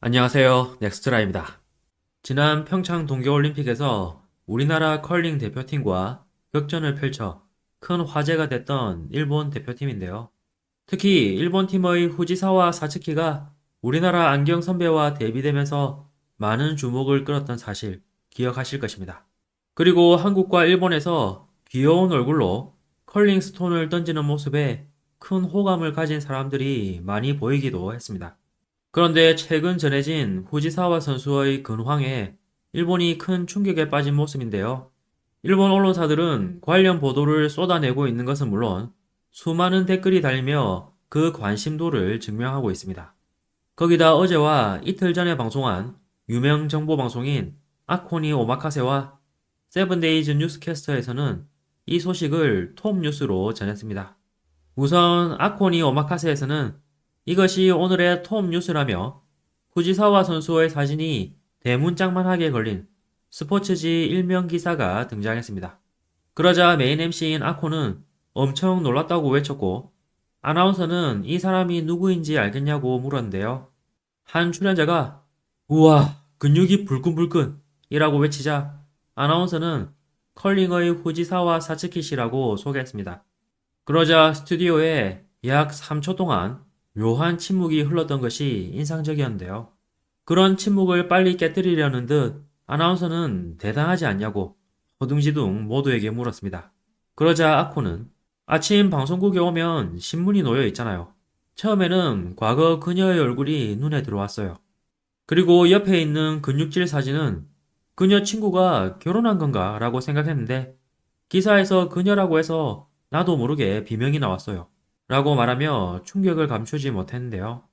안녕하세요. 넥스트라입니다. 지난 평창 동계올림픽에서 우리나라 컬링 대표팀과 격전을 펼쳐 큰 화제가 됐던 일본 대표팀인데요. 특히 일본 팀의 후지사와 사츠키가 우리나라 안경 선배와 대비되면서 많은 주목을 끌었던 사실 기억하실 것입니다. 그리고 한국과 일본에서 귀여운 얼굴로 컬링 스톤을 던지는 모습에 큰 호감을 가진 사람들이 많이 보이기도 했습니다. 그런데 최근 전해진 후지사와 선수의 근황에 일본이 큰 충격에 빠진 모습인데요. 일본 언론사들은 관련 보도를 쏟아내고 있는 것은 물론 수많은 댓글이 달리며 그 관심도를 증명하고 있습니다. 거기다 어제와 이틀 전에 방송한 유명 정보 방송인 아코니 오마카세와 세븐데이즈 뉴스캐스터에서는 이 소식을 톱 뉴스로 전했습니다. 우선 아코니 오마카세에서는 이것이 오늘의 톱 뉴스라며 후지사와 선수의 사진이 대문짝만하게 걸린 스포츠지 일면 기사가 등장했습니다. 그러자 메인 MC인 아코는 엄청 놀랐다고 외쳤고 아나운서는 이 사람이 누구인지 알겠냐고 물었는데요. 한 출연자가 우와 근육이 불끈불끈 이라고 외치자 아나운서는 컬링의 후지사와 사츠키 씨라고 소개했습니다. 그러자 스튜디오에 약 3초 동안 묘한 침묵이 흘렀던 것이 인상적이었는데요. 그런 침묵을 빨리 깨뜨리려는 듯 아나운서는 대단하지 않냐고 허둥지둥 모두에게 물었습니다. 그러자 아코는 아침 방송국에 오면 신문이 놓여 있잖아요. 처음에는 과거 그녀의 얼굴이 눈에 들어왔어요. 그리고 옆에 있는 근육질 사진은 그녀 친구가 결혼한 건가 라고 생각했는데 기사에서 그녀라고 해서 나도 모르게 비명이 나왔어요. 라고 말하며 충격을 감추지 못했는데요.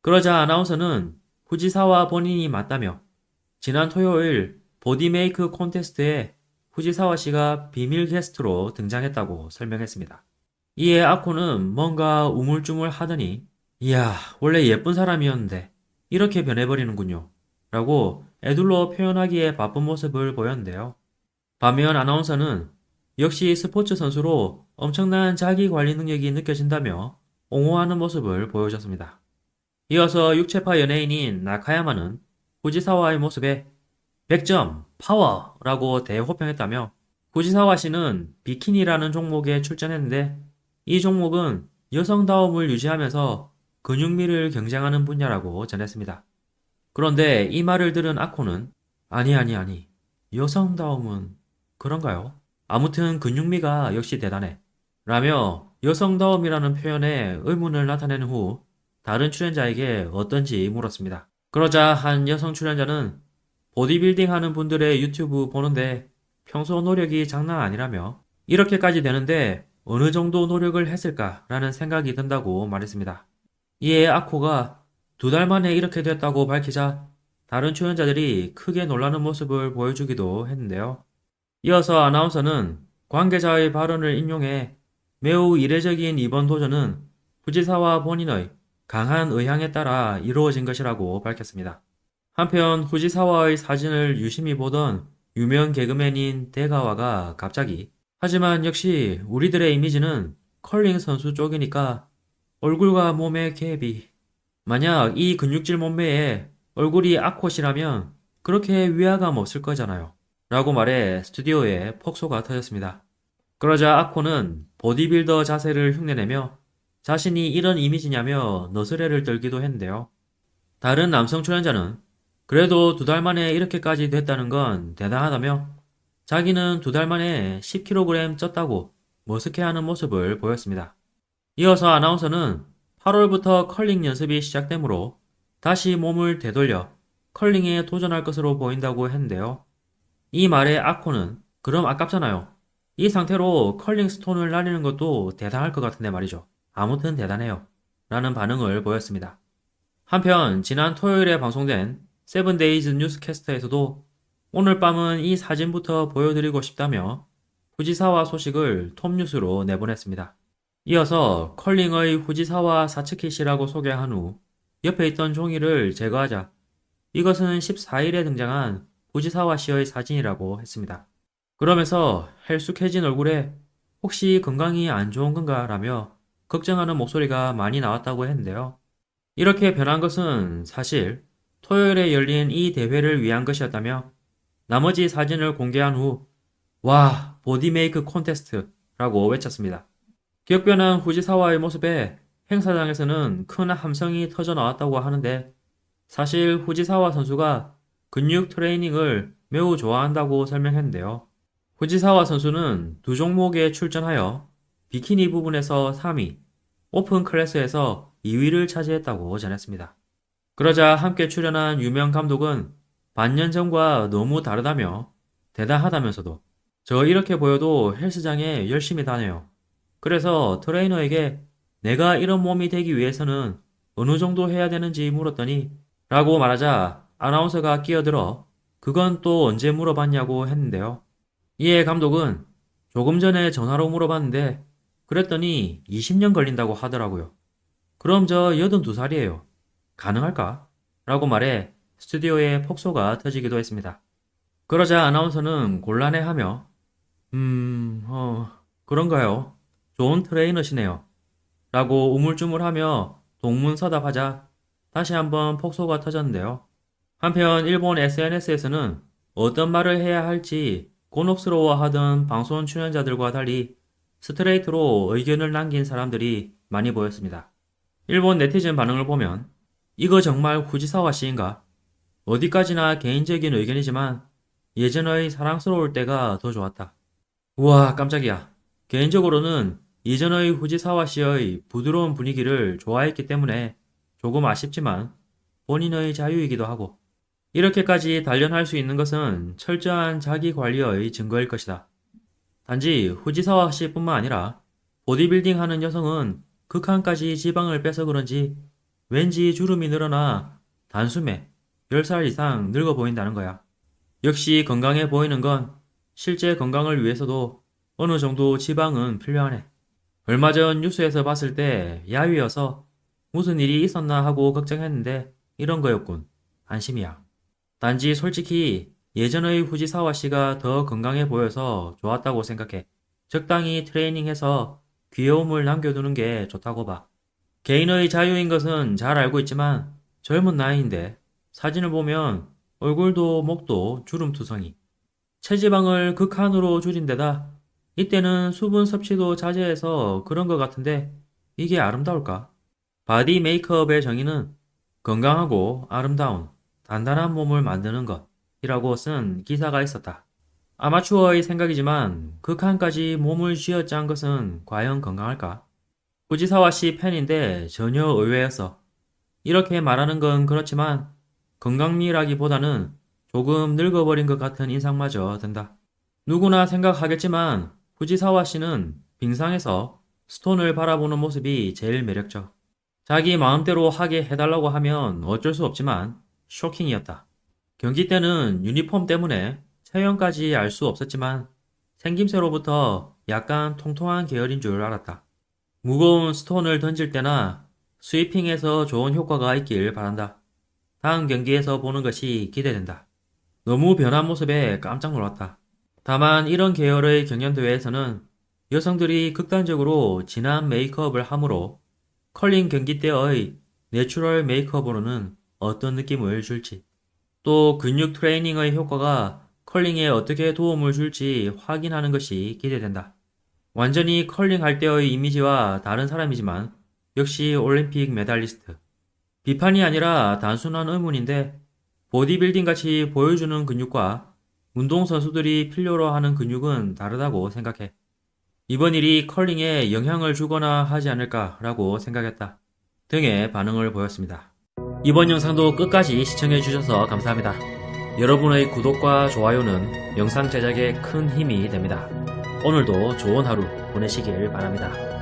그러자 아나운서는 후지사와 본인이 맞다며 지난 토요일 보디메이크 콘테스트에 후지사와 씨가 비밀 게스트로 등장했다고 설명했습니다. 이에 아코는 뭔가 우물쭈물 하더니 이야 원래 예쁜 사람이었는데 이렇게 변해버리는군요. 라고 애둘러 표현하기에 바쁜 모습을 보였는데요. 반면 아나운서는 역시 스포츠 선수로 엄청난 자기 관리 능력이 느껴진다며 옹호하는 모습을 보여줬습니다. 이어서 육체파 연예인인 나카야마는 후지사와의 모습에 100점 파워라고 대호평했다며 후지사와 씨는 비키니라는 종목에 출전했는데 이 종목은 여성다움을 유지하면서 근육미를 경쟁하는 분야라고 전했습니다. 그런데 이 말을 들은 아코는 아니 여성다움은 그런가요? 아무튼 근육미가 역시 대단해 라며 여성다움이라는 표현에 의문을 나타낸 후 다른 출연자에게 어떤지 물었습니다. 그러자 한 여성 출연자는 보디빌딩 하는 분들의 유튜브 보는데 평소 노력이 장난 아니라며 이렇게까지 되는데 어느 정도 노력을 했을까라는 생각이 든다고 말했습니다. 이에 아코가 2달 만에 이렇게 됐다고 밝히자 다른 출연자들이 크게 놀라는 모습을 보여주기도 했는데요. 이어서 아나운서는 관계자의 발언을 인용해 매우 이례적인 이번 도전은 후지사와 본인의 강한 의향에 따라 이루어진 것이라고 밝혔습니다. 한편 후지사와의 사진을 유심히 보던 유명 개그맨인 데가와가 갑자기 하지만 역시 우리들의 이미지는 컬링 선수 쪽이니까 얼굴과 몸의 갭이 만약 이 근육질 몸매에 얼굴이 아콧이라면 그렇게 위화감 없을 거잖아요. 라고 말해 스튜디오에 폭소가 터졌습니다. 그러자 아코는 보디빌더 자세를 흉내내며 자신이 이런 이미지냐며 너스레를 떨기도 했는데요. 다른 남성 출연자는 그래도 2달 만에 이렇게까지 됐다는 건 대단하다며 자기는 2달 만에 10kg 쪘다고 머쓱해하는 모습을 보였습니다. 이어서 아나운서는 8월부터 컬링 연습이 시작되므로 다시 몸을 되돌려 컬링에 도전할 것으로 보인다고 했는데요. 이 말에 아코는 그럼 아깝잖아요. 이 상태로 컬링 스톤을 날리는 것도 대단할 것 같은데 말이죠. 아무튼 대단해요. 라는 반응을 보였습니다. 한편 지난 토요일에 방송된 세븐데이즈 뉴스캐스터에서도 오늘 밤은 이 사진부터 보여드리고 싶다며 후지사와 소식을 톱뉴스로 내보냈습니다. 이어서 컬링의 후지사와 사츠키 씨라고 소개한 후 옆에 있던 종이를 제거하자 이것은 14일에 등장한 후지사와 씨의 사진이라고 했습니다. 그러면서 헬쑥해진 얼굴에 혹시 건강이 안 좋은 건가 라며 걱정하는 목소리가 많이 나왔다고 했는데요. 이렇게 변한 것은 사실 토요일에 열린 이 대회를 위한 것이었다며 나머지 사진을 공개한 후 와, 보디메이크 콘테스트라고 외쳤습니다. 기억변한 후지사와의 모습에 행사장에서는 큰 함성이 터져 나왔다고 하는데 사실 후지사와 선수가 근육 트레이닝을 매우 좋아한다고 설명했는데요. 후지사와 선수는 두 종목에 출전하여 비키니 부분에서 3위, 오픈 클래스에서 2위를 차지했다고 전했습니다. 그러자 함께 출연한 유명 감독은 반년 전과 너무 다르다며 대단하다면서도 저 이렇게 보여도 헬스장에 열심히 다녀요. 그래서 트레이너에게 내가 이런 몸이 되기 위해서는 어느 정도 해야 되는지 물었더니 라고 말하자 아나운서가 끼어들어 그건 또 언제 물어봤냐고 했는데요. 이에 감독은 조금 전에 전화로 물어봤는데 그랬더니 20년 걸린다고 하더라고요. 그럼 저 82살이에요. 가능할까? 라고 말해 스튜디오에 폭소가 터지기도 했습니다. 그러자 아나운서는 곤란해하며 그런가요? 좋은 트레이너시네요. 라고 우물쭈물하며 동문서답하자 다시 한번 폭소가 터졌는데요. 한편 일본 SNS에서는 어떤 말을 해야 할지 곤혹스러워하던 방송 출연자들과 달리 스트레이트로 의견을 남긴 사람들이 많이 보였습니다. 일본 네티즌 반응을 보면 이거 정말 후지사와 씨인가? 어디까지나 개인적인 의견이지만 예전의 사랑스러울 때가 더 좋았다. 우와 깜짝이야. 개인적으로는 이전의 후지사와 씨의 부드러운 분위기를 좋아했기 때문에 조금 아쉽지만 본인의 자유이기도 하고 이렇게까지 단련할 수 있는 것은 철저한 자기 관리의 증거일 것이다. 단지 후지사와 씨뿐만 아니라 보디빌딩 하는 여성은 극한까지 지방을 빼서 그런지 왠지 주름이 늘어나 단숨에 10살 이상 늙어 보인다는 거야. 역시 건강해 보이는 건 실제 건강을 위해서도 어느 정도 지방은 필요하네. 얼마 전 뉴스에서 봤을 때 야위여서 무슨 일이 있었나 하고 걱정했는데 이런 거였군. 안심이야. 단지 솔직히 예전의 후지사와 씨가 더 건강해 보여서 좋았다고 생각해. 적당히 트레이닝해서 귀여움을 남겨두는 게 좋다고 봐. 개인의 자유인 것은 잘 알고 있지만 젊은 나이인데 사진을 보면 얼굴도 목도 주름투성이. 체지방을 극한으로 줄인 데다 이때는 수분 섭취도 자제해서 그런 것 같은데 이게 아름다울까? 바디 메이크업의 정의는 건강하고 아름다운 단단한 몸을 만드는 것이라고 쓴 기사가 있었다. 아마추어의 생각이지만 극한까지 몸을 쥐어짠 것은 과연 건강할까? 후지사와 씨 팬인데 전혀 의외였어. 이렇게 말하는 건 그렇지만 건강미라기보다는 조금 늙어버린 것 같은 인상마저 든다. 누구나 생각하겠지만 후지사와 씨는 빙상에서 스톤을 바라보는 모습이 제일 매력적. 자기 마음대로 하게 해달라고 하면 어쩔 수 없지만 쇼킹이었다. 경기 때는 유니폼 때문에 체형까지 알 수 없었지만 생김새로부터 약간 통통한 계열인 줄 알았다. 무거운 스톤을 던질 때나 스위핑에서 좋은 효과가 있길 바란다. 다음 경기에서 보는 것이 기대된다. 너무 변한 모습에 깜짝 놀랐다. 다만 이런 계열의 경연대회에서는 여성들이 극단적으로 진한 메이크업을 하므로 컬링 경기 때의 내추럴 메이크업으로는 어떤 느낌을 줄지 또 근육 트레이닝의 효과가 컬링에 어떻게 도움을 줄지 확인하는 것이 기대된다. 완전히 컬링 할 때의 이미지와 다른 사람이지만 역시 올림픽 메달리스트. 비판이 아니라 단순한 의문인데 보디빌딩 같이 보여주는 근육과 운동선수들이 필요로 하는 근육은 다르다고 생각해. 이번 일이 컬링에 영향을 주거나 하지 않을까라고 생각했다. 등의 반응을 보였습니다. 이번 영상도 끝까지 시청해주셔서 감사합니다. 여러분의 구독과 좋아요는 영상 제작에 큰 힘이 됩니다. 오늘도 좋은 하루 보내시길 바랍니다.